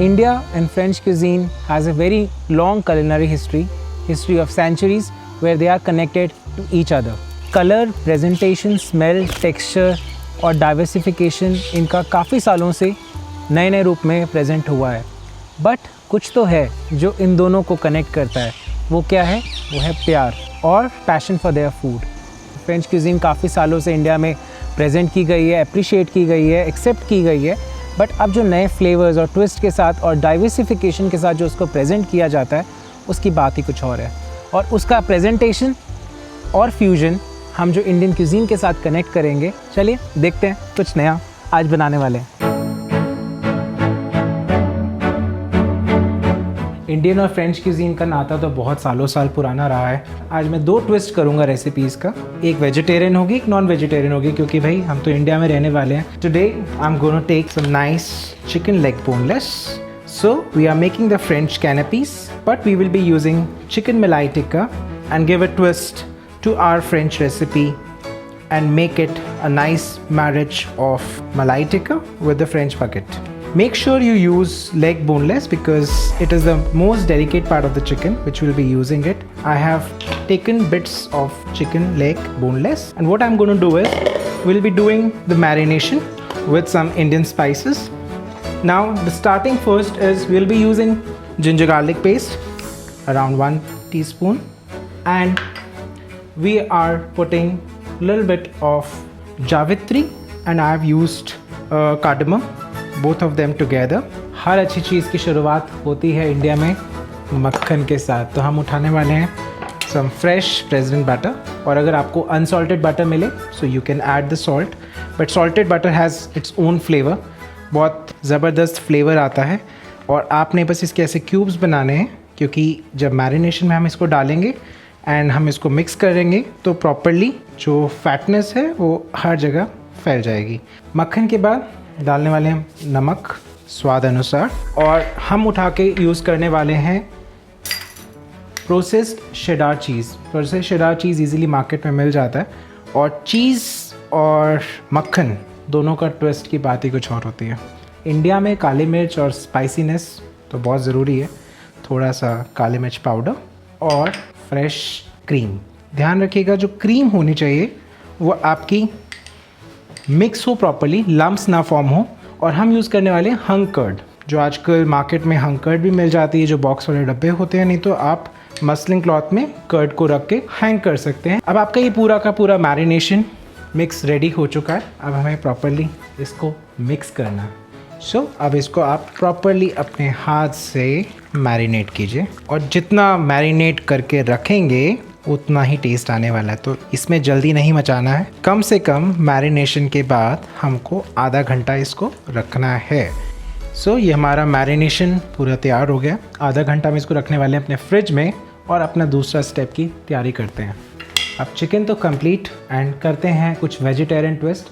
India and French cuisine has a very long culinary history of centuries where they are connected to each other. Color, presentation, smell, texture और diversification इनका काफ़ी सालों से नए नए रूप में प्रेजेंट हुआ है, बट कुछ तो है जो इन दोनों को कनेक्ट करता है। वो क्या है? वो है प्यार और passion for their food. French cuisine काफ़ी सालों से इंडिया में प्रेजेंट की गई है, अप्रिशिएट की गई है, एक्सेप्ट की गई है, बट अब जो नए फ्लेवर्स और ट्विस्ट के साथ और डाइवर्सिफिकेशन के साथ जो उसको प्रेजेंट किया जाता है उसकी बात ही कुछ और है। और उसका प्रेजेंटेशन और फ्यूजन हम जो इंडियन क्यूज़ीन के साथ कनेक्ट करेंगे। चलिए देखते हैं कुछ नया आज बनाने वाले हैं। इंडियन और फ्रेंच क्यूज़ीन का नाता तो बहुत साल पुराना रहा है। आज मैं 2 ट्विस्ट करूंगा रेसिपीज़ का, एक वेजिटेरियन होगी, एक नॉन वेजिटेरियन होगी, क्योंकि भाई हम तो इंडिया में रहने वाले हैं। Today I am gonna take some nice chicken leg boneless. So we are making the French canapes, but we will be using chicken malai tikka and give a twist to our French recipe and make it a nice marriage of malai tikka with the French bucket. Make sure you use leg boneless because it is the most delicate part of the chicken which we'll be using it. I have taken bits of chicken leg boneless, and what I'm going to do is we'll be doing the marination with some Indian spices. Now the starting first is we'll be using ginger garlic paste around 1 teaspoon, and we are putting a little bit of javitri, and I have used cardamom, both of them together. हर अच्छी चीज़ की शुरुआत होती है India में मक्खन के साथ, तो हम उठाने वाले हैं some fresh president butter, और अगर आपको unsalted butter मिले so you can add the salt, but salted butter has its own flavor. बहुत ज़बरदस्त फ्लेवर आता है, और आपने बस इसके ऐसे क्यूब्स बनाने हैं, क्योंकि जब मैरिनेशन में हम इसको डालेंगे एंड हम इसको मिक्स करेंगे तो प्रॉपरली जो फैटनेस है वो हर जगह फैल जाएगी। मक्खन के बाद डालने वाले हैं नमक स्वाद अनुसार, और हम उठा के यूज़ करने वाले हैं प्रोसेस्ड शेडार चीज़। प्रोसेस्ड शेडार चीज़ इजीली मार्केट में मिल जाता है, और चीज़ और मक्खन दोनों का ट्विस्ट की बात ही कुछ और होती है। इंडिया में काली मिर्च और स्पाइसीनेस तो बहुत ज़रूरी है। थोड़ा सा काली मिर्च पाउडर और फ्रेश क्रीम। ध्यान रखिएगा जो क्रीम होनी चाहिए वो आपकी मिक्स हो प्रॉपर्ली, लम्प्स ना फॉर्म हो। और हम यूज़ करने वाले हैं हंग कर्ड, जो आजकल मार्केट में हंग कर्ड भी मिल जाती है, जो बॉक्स वाले डब्बे होते हैं, नहीं तो आप मसलिन क्लॉथ में कर्ड को रख के हैंग कर सकते हैं। अब आपका ये पूरा का पूरा मैरिनेशन मिक्स रेडी हो चुका है। अब हमें प्रॉपरली इसको मिक्स करना है। अब इसको आप प्रॉपरली अपने हाथ से मैरिनेट कीजिए, और जितना मैरिनेट करके रखेंगे उतना ही टेस्ट आने वाला है। तो इसमें जल्दी नहीं मचाना है, कम से कम मैरिनेशन के बाद हमको आधा घंटा इसको रखना है। ये हमारा मैरिनेशन पूरा तैयार हो गया। आधा घंटा में इसको रखने वाले हैं अपने फ्रिज में, और अपना दूसरा स्टेप की तैयारी करते हैं। अब चिकन तो कंप्लीट, एंड करते हैं कुछ वेजिटेरियन ट्विस्ट।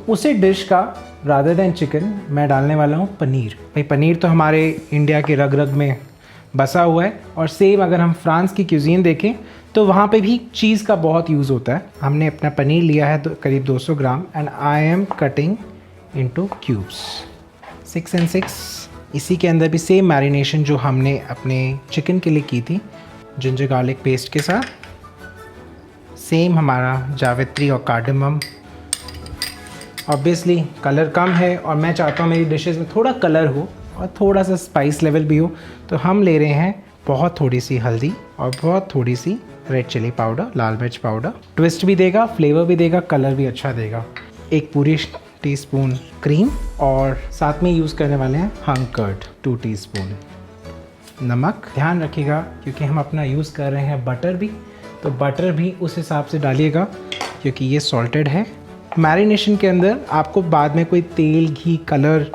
उसी डिश का रादर देन चिकन मैं डालने वाला हूँ पनीर। भाई पनीर तो हमारे इंडिया के रग रग में बसा हुआ है, और सेम अगर हम फ्रांस की क्यूज़ीन देखें तो वहाँ पे भी चीज़ का बहुत यूज़ होता है। हमने अपना पनीर लिया है करीब 200 gram, and I am cutting into cubes 6 and 6। इसी के अंदर भी सेम मैरिनेशन जो हमने अपने चिकन के लिए की थी जिंजर गार्लिक पेस्ट के साथ, सेम हमारा जावित्री और कार्डमम। ऑब्वियसली कलर कम है, और मैं चाहता हूँ मेरी डिशेस में थोड़ा कलर हो और थोड़ा सा स्पाइस लेवल भी हो, तो हम ले रहे हैं बहुत थोड़ी सी हल्दी और बहुत थोड़ी सी रेड चिली पाउडर, लाल मिर्च पाउडर। ट्विस्ट भी देगा, फ्लेवर भी देगा, कलर भी अच्छा देगा। एक पूरी टीस्पून क्रीम, और साथ में यूज़ करने वाले हैं हंग कर्ड 2 टीस्पून। नमक ध्यान रखिएगा, क्योंकि हम अपना यूज़ कर रहे हैं बटर भी, तो बटर भी उस हिसाब से डालिएगा, क्योंकि ये सॉल्टेड है। मैरिनेशन के अंदर आपको बाद में कोई तेल, घी, कलर,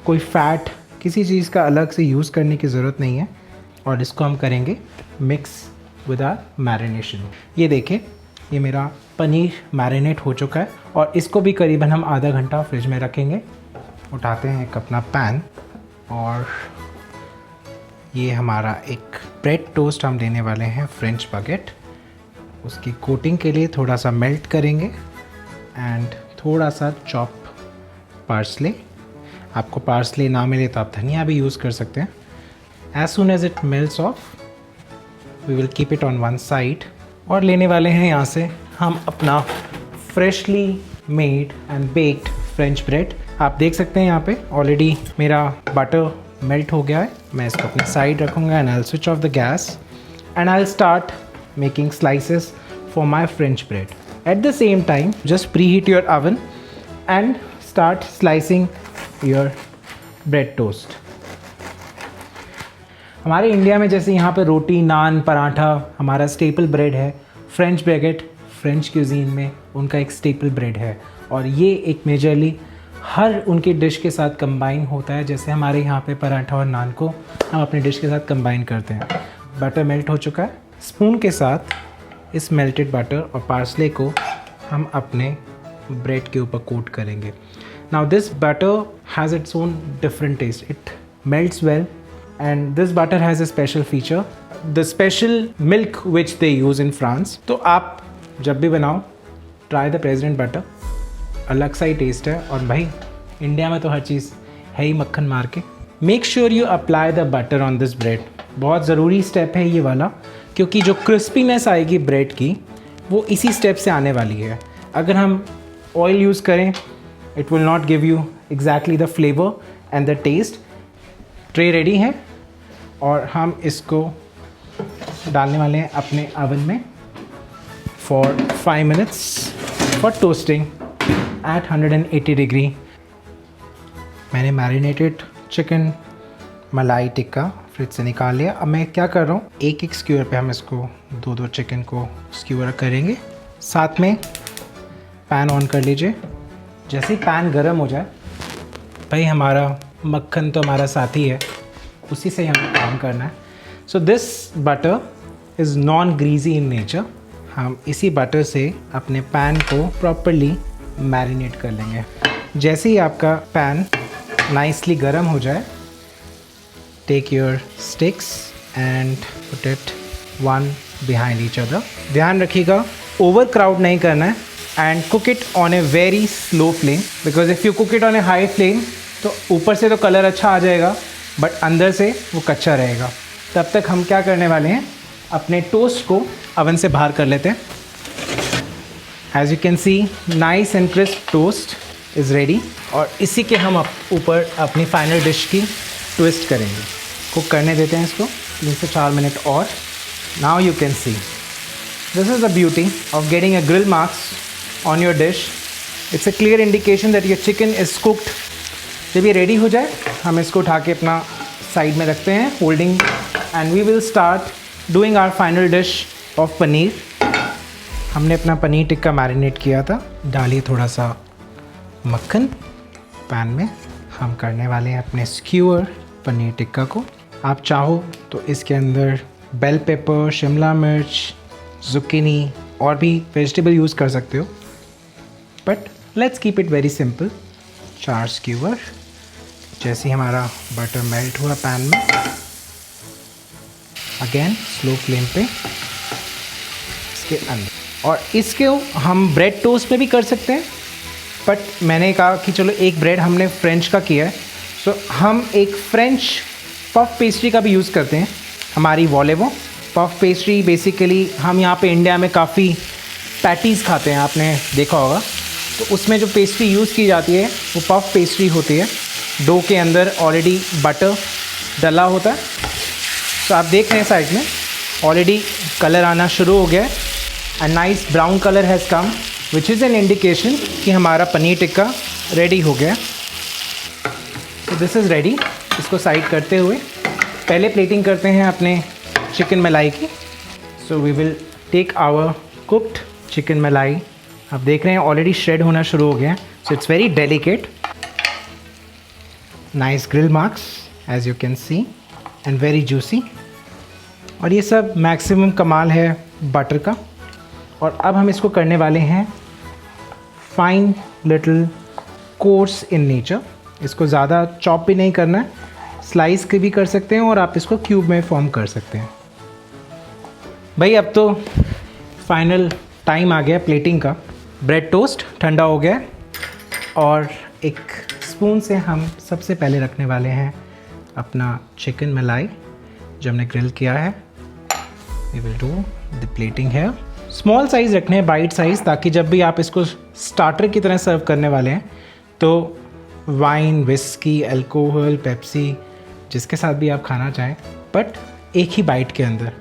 कोई फैट, किसी चीज़ का अलग से यूज़ करने की ज़रूरत नहीं है। और इसको हम करेंगे मिक्स विद आवर मैरिनेशन। ये देखें, ये मेरा पनीर मैरिनेट हो चुका है, और इसको भी करीबन हम आधा घंटा फ्रिज में रखेंगे। उठाते हैं एक अपना पैन, और ये हमारा एक ब्रेड टोस्ट हम देने वाले हैं फ्रेंच बागेट। उसकी कोटिंग के लिए थोड़ा सा मेल्ट करेंगे, एंड थोड़ा सा चॉप पार्सले। आपको पार्सले ना मिले तो आप धनिया भी यूज़ कर सकते हैं। As soon as it melts off we will keep it on one side और लेने वाले हैं यहाँ से हम अपना freshly made and baked French bread. आप देख सकते हैं यहाँ पे ऑलरेडी मेरा बटर मेल्ट हो गया है। मैं इसको अपनी साइड रखूँगा and I will switch off the gas and I will start making slices for my French bread. At the same time just pre heat your oven and start slicing your bread toast। हमारे India में जैसे यहाँ पे रोटी, नान, पराठा हमारा staple bread है, French baguette French cuisine में उनका एक स्टेपल ब्रेड है और ये एक मेजरली हर उनकी डिश के साथ कंबाइन होता है। जैसे हमारे यहाँ पे पराठा और नान को हम अपने डिश के साथ कंबाइन करते हैं। बटर मेल्ट हो चुका है। स्पून के साथ इस मेल्टेड बटर और पार्सले को हम अपने ब्रेड के ऊपर कोट करेंगे। Now this butter has its own different taste, it melts well and this butter has a special feature, the special milk which they use in France. तो आप जब भी बनाओ ट्राई द प्रेसिडेंट बटर, अलग सा ही test है। और भाई इंडिया में तो हर चीज़ है ही मक्खन मार के। Make sure you apply the butter on this bread, बहुत ज़रूरी स्टेप है ये वाला, क्योंकि जो क्रिस्पीनेस आएगी ब्रेड की वो इसी स्टेप से आने वाली है। अगर हम ऑयल यूज़ करें it will not give you exactly the flavour and the taste. Tray ready है और हम इसको डालने वाले हैं अपने ओवन में for 5 minutes for toasting at 180 degree. मैंने marinated chicken malai tikka fridge से निकाल लिया। अब मैं क्या कर रहा हूँ, एक एक स्क्यूअर पे हम इसको दो चिकन को स्क्यूअर करेंगे। साथ में पैन ऑन कर लीजिए। जैसे ही पैन गर्म हो जाए, भाई हमारा मक्खन तो हमारा साथी है, उसी से हमें काम करना है। So this butter is non greasy in nature. हम इसी बटर से अपने पैन को प्रॉपरली मैरिनेट कर लेंगे। जैसे ही आपका पैन नाइसली गर्म हो जाए, take your sticks and put it one behind each other. ध्यान रखिएगा ओवर क्राउड नहीं करना है and cook it on a very slow flame, because if you cook it on a high flame तो ऊपर से तो कलर अच्छा आ जाएगा बट अंदर से वो कच्चा रहेगा। तब तक हम क्या करने वाले हैं, अपने टोस्ट को अवन से बाहर कर लेते हैं। As you can see nice and crisp toast is ready और इसी के हम ऊपर अपनी फाइनल डिश की ट्विस्ट करेंगे। कुक करने देते हैं इसको 3 से 4 मिनट और। Now you can see this is the beauty of getting a grill marks on your dish. It's a clear indication that your chicken is cooked. जब ये रेडी हो जाए हम इसको उठा के अपना साइड में रखते हैं holding and we will start doing our final dish of paneer. हमने अपना पनीर टिक्का मैरिनेट किया था। डालिए थोड़ा सा मक्खन पैन में। हम करने वाले हैं अपने स्क्यूअर पनीर टिक्का को। आप चाहो तो इसके अंदर बेल पेपर, शिमला मिर्च, जुकीनी और भी वेजिटेबल यूज़ कर सकते हो, but let's keep it very simple. 4 square. जैसे ही हमारा बटर मेल्ट हुआ पैन में, अगेन स्लो फ्लेम पे इसके अंदर। और इसके हम ब्रेड टोस्ट में भी कर सकते हैं, बट मैंने कहा कि चलो एक ब्रेड हमने फ्रेंच का किया है, सो हम एक फ्रेंच पफ पेस्ट्री का भी यूज़ करते हैं। हमारी वॉलेवो पफ पेस्ट्री बेसिकली हम यहाँ पे इंडिया में काफ़ी पैटीज़ खाते हैं, आपने देखा होगा। तो उसमें जो पेस्ट्री यूज़ की जाती है वो पफ पेस्ट्री होती है। डो के अंदर ऑलरेडी बटर डला होता है। तो आप देख रहे हैं साइड में ऑलरेडी कलर आना शुरू हो गया है and nice brown colour has come, which is an indication कि हमारा पनीर टिक्का रेडी हो गया। तो दिस इज़ रेडी। इसको साइड करते हुए पहले प्लेटिंग करते हैं अपने चिकन मलाई की। So we will take our cooked chicken malai. आप देख रहे हैं ऑलरेडी श्रेड होना शुरू हो गया है। So it's very delicate, nice grill marks as you can see and very juicy. और ये सब मैक्सिमम कमाल है बटर का। और अब हम इसको करने वाले हैं fine little course in nature. इसको ज़्यादा चॉप भी नहीं करना है, स्लाइस के भी कर सकते हैं और आप इसको क्यूब में फॉर्म कर सकते हैं। भाई अब तो फाइनल टाइम आ गया प्लेटिंग का। ब्रेड टोस्ट ठंडा हो गया और एक स्पून से हम सबसे पहले रखने वाले हैं अपना चिकन मलाई जो हमने ग्रिल किया है। We will do the plating है। स्मॉल साइज़ रखने हैं, बाइट साइज़, ताकि जब भी आप इसको स्टार्टर की तरह सर्व करने वाले हैं तो वाइन, विस्की, अल्कोहल, पेप्सी जिसके साथ भी आप खाना चाहें, बट एक ही बाइट के अंदर।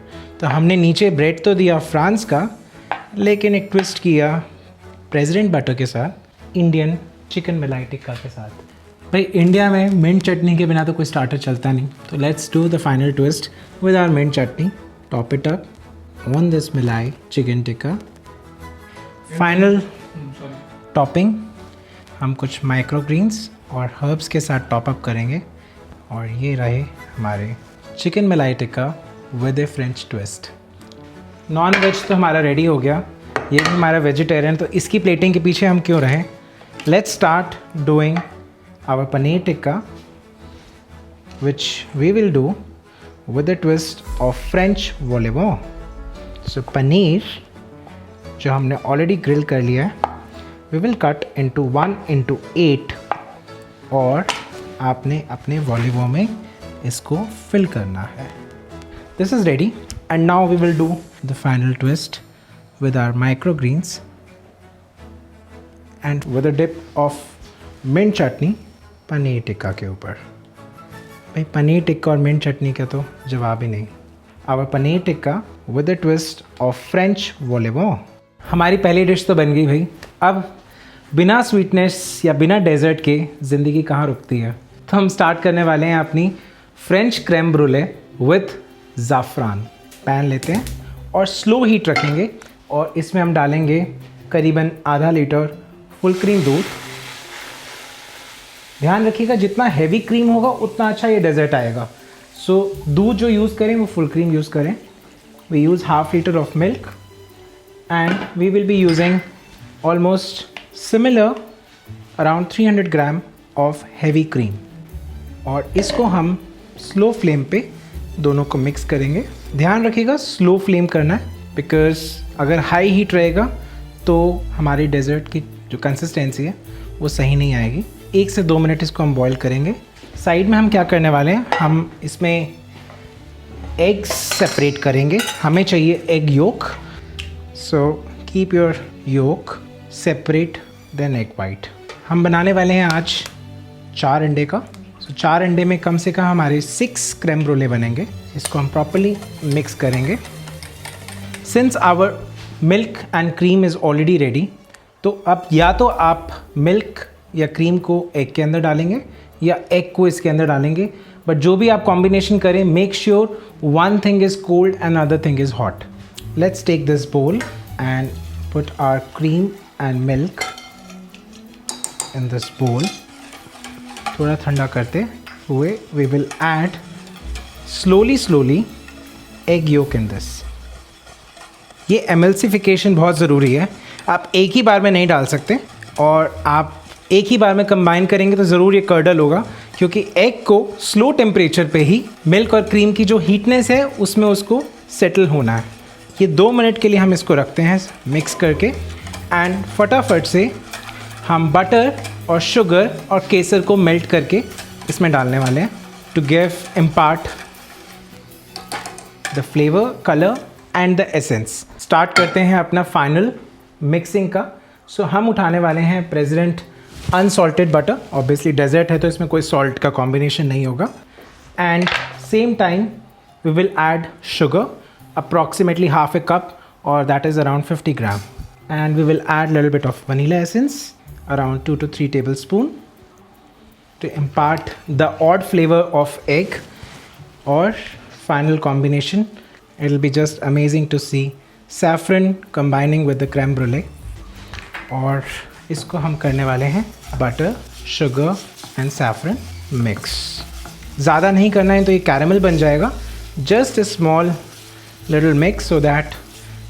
तो हमने नीचे ब्रेड तो दिया फ्रांस का, लेकिन एक ट्विस्ट किया प्रेसिडेंट बटर के साथ, इंडियन चिकन मलाई टिक्का के साथ। भाई इंडिया में मिंट चटनी के बिना तो कोई स्टार्टर चलता नहीं, तो let's do the final twist with our mint chutney. Top it up on this malai chicken tikka. Final topping हम कुछ माइक्रो ग्रीन्स और हर्ब्स के साथ टॉप अप करेंगे, और ये रहे हमारे chicken malai tikka with a French twist. Non veg तो हमारा रेडी हो गया, ये भी हमारा वेजिटेरियन, तो इसकी प्लेटिंग के पीछे हम क्यों रहें। Let's start doing our paneer tikka which we will do with the twist of French वोलेवो। सो पनीर जो हमने ऑलरेडी ग्रिल कर लिया है, वी विल कट इंटू 1:8 और आपने अपने वोलेवो में इसको फिल करना है। This is ready and now we will do the final twist with our microgreens and with a dip of mint chutney paneer tikka के ऊपर। भाई पनीर टिक्का और मिंट चटनी का तो जवाब ही नहीं। Our paneer tikka with a twist of French वोलेवो। हमारी पहली डिश तो बन गई भाई। अब बिना स्वीटनेस या बिना डेजर्ट के ज़िंदगी कहाँ रुकती है, तो हम स्टार्ट करने वाले हैं अपनी फ्रेंच क्रेम ब्रूले विथ ज़ाफ़रान। पैन लेते हैं और स्लो हीट रखेंगे, और इसमें हम डालेंगे करीबन आधा लीटर फुल क्रीम दूध। ध्यान रखिएगा जितना हैवी क्रीम होगा उतना अच्छा ये डेजर्ट आएगा। सो दूध जो यूज़ करें वो फुल क्रीम यूज़ करें। We use half litre of milk and we will be using almost similar around 300 gram of heavy cream, और इसको हम स्लो फ्लेम पे दोनों को मिक्स करेंगे। ध्यान रखिएगा स्लो फ्लेम करना है, बिकॉज़ अगर हाई हीट रहेगा तो हमारी डेजर्ट की जो कंसिस्टेंसी है वो सही नहीं आएगी। 1 से 2 मिनट इसको हम बॉईल करेंगे। साइड में हम क्या करने वाले हैं, हम इसमें एग्स सेपरेट करेंगे। हमें चाहिए egg yolk, so keep your yolk separate then egg white. हम बनाने वाले हैं आज 4 अंडे का। सो 4 अंडे में कम से कम हमारे 6 क्रेम ब्रूले बनेंगे। इसको हम प्रॉपर्ली मिक्स करेंगे। Since our milk and cream is already ready, तो अब या तो आप मिल्क या क्रीम को एग के अंदर डालेंगे या एग को इसके अंदर डालेंगे, बट जो भी आप कॉम्बिनेशन करें, make sure one thing is cold and other thing is hot. Let's take this bowl and put our cream and milk in this bowl. थोड़ा ठंडा करते हुए we will add slowly egg yolk in this. ये emulsification बहुत ज़रूरी है, आप एक ही बार में नहीं डाल सकते, और आप एक ही बार में कंबाइन करेंगे तो ज़रूर ये कर्डल होगा, क्योंकि एग को स्लो टेम्परेचर पे ही मिल्क और क्रीम की जो हीटनेस है उसमें उसको सेटल होना है। ये 2 मिनट के लिए हम इसको रखते हैं मिक्स करके, एंड फटाफट से हम बटर और शुगर और केसर को मेल्ट करके इसमें डालने वाले हैं to give impart the flavour, colour and the essence. Start करते हैं अपना फाइनल मिक्सिंग का। सो हम उठाने वाले हैं president unsalted butter. Obviously dessert है तो इसमें कोई सॉल्ट का कॉम्बिनेशन नहीं होगा, and same time we will add sugar approximately half a cup, और that is around 50 gram, and we will add little bit of vanilla essence around 2 to 3 tablespoons to impart the odd flavor of egg, or final combination it will be just amazing to see saffron combining with the creme brulee। और इसको हम करने वाले हैं butter, sugar and saffron mix. ज़्यादा नहीं करना है तो ये कैरेमल बन जाएगा। Just a small little mix so that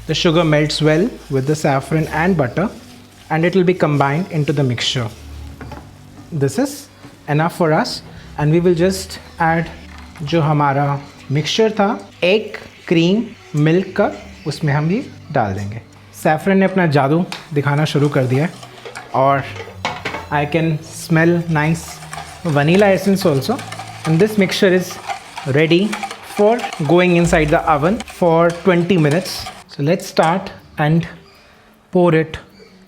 the sugar melts well with the saffron and butter, and it will be combined into the mixture. This is enough for us, and we will just add जो हमारा mixture था egg, cream, milk का, उसमें हम ये डाल देंगे। Saffron ने अपना जादू दिखाना शुरू कर दिया है, और I can smell nice vanilla essence also. And this mixture is ready for going inside the oven for 20 minutes. So let's start and pour it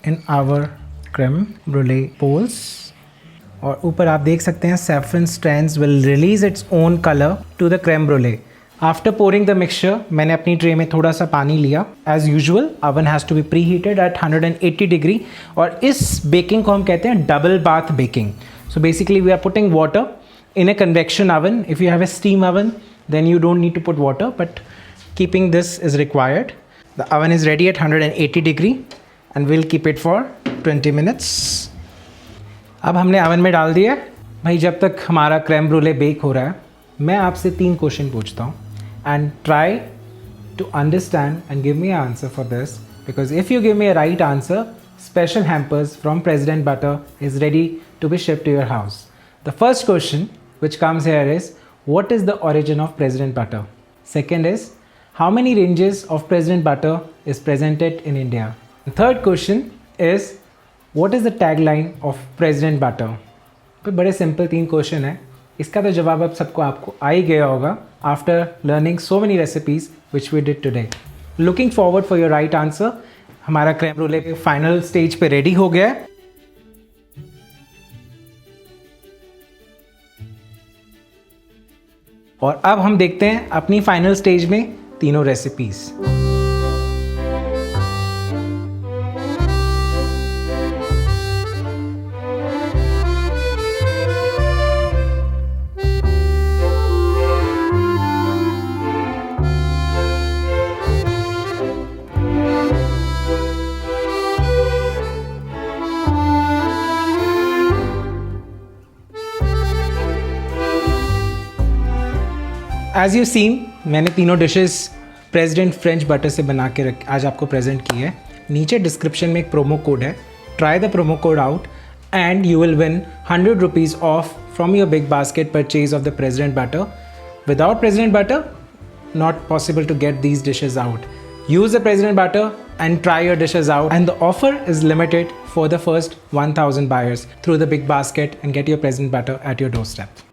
in our creme brulee bowls. और ऊपर आप देख सकते हैं saffron strands will release its own color to the creme brulee. After pouring the mixture, मैंने अपनी tray में थोड़ा सा पानी लिया. As usual, oven has to be preheated at 180 degree. और इस baking को हम कहते हैं double bath baking. So basically we are putting water in a convection oven. If you have a steam oven, then you don't need to put water, but keeping this is required. The oven is ready at 180 degree and we'll keep it for 20 minutes. अब हमने oven में डाल दिया. भाई जब तक हमारा creme brulee bake हो रहा है, मैं आपसे 3 क्वेश्चन पूछता हूँ and try to understand and give me an answer for this, because if you give me a right answer, special hampers from President Butter is ready to be shipped to your house. The first question which comes here is, what is the origin of President Butter? Second is, how many ranges of President Butter is presented in India? The third question is, what is the tagline of President Butter? तो बड़े simple 3 question है. इसका तो जवाब अब सबको आपको आ ही गया होगा after learning so many recipes which we did today. Looking forward for your right answer. हमारा क्रेम ब्रूले फाइनल स्टेज पे रेडी हो गया है. और अब हम देखते हैं अपनी फाइनल स्टेज में तीनों रेसिपीज. एज यू सीन, मैंने तीनों डिशेस प्रेसिडेंट फ्रेंच बटर से बना के आज आपको प्रेजेंट की है. नीचे डिस्क्रिप्शन में एक प्रोमो कोड है. Try the promo code out and you will win 100 rupees of from your big basket purchase of the president butter. Without president butter, not possible to get these dishes out. Use the President Butter and try your dishes out. And the offer is limited for the first 1,000 buyers through the Big Basket, and get your President Butter at your doorstep.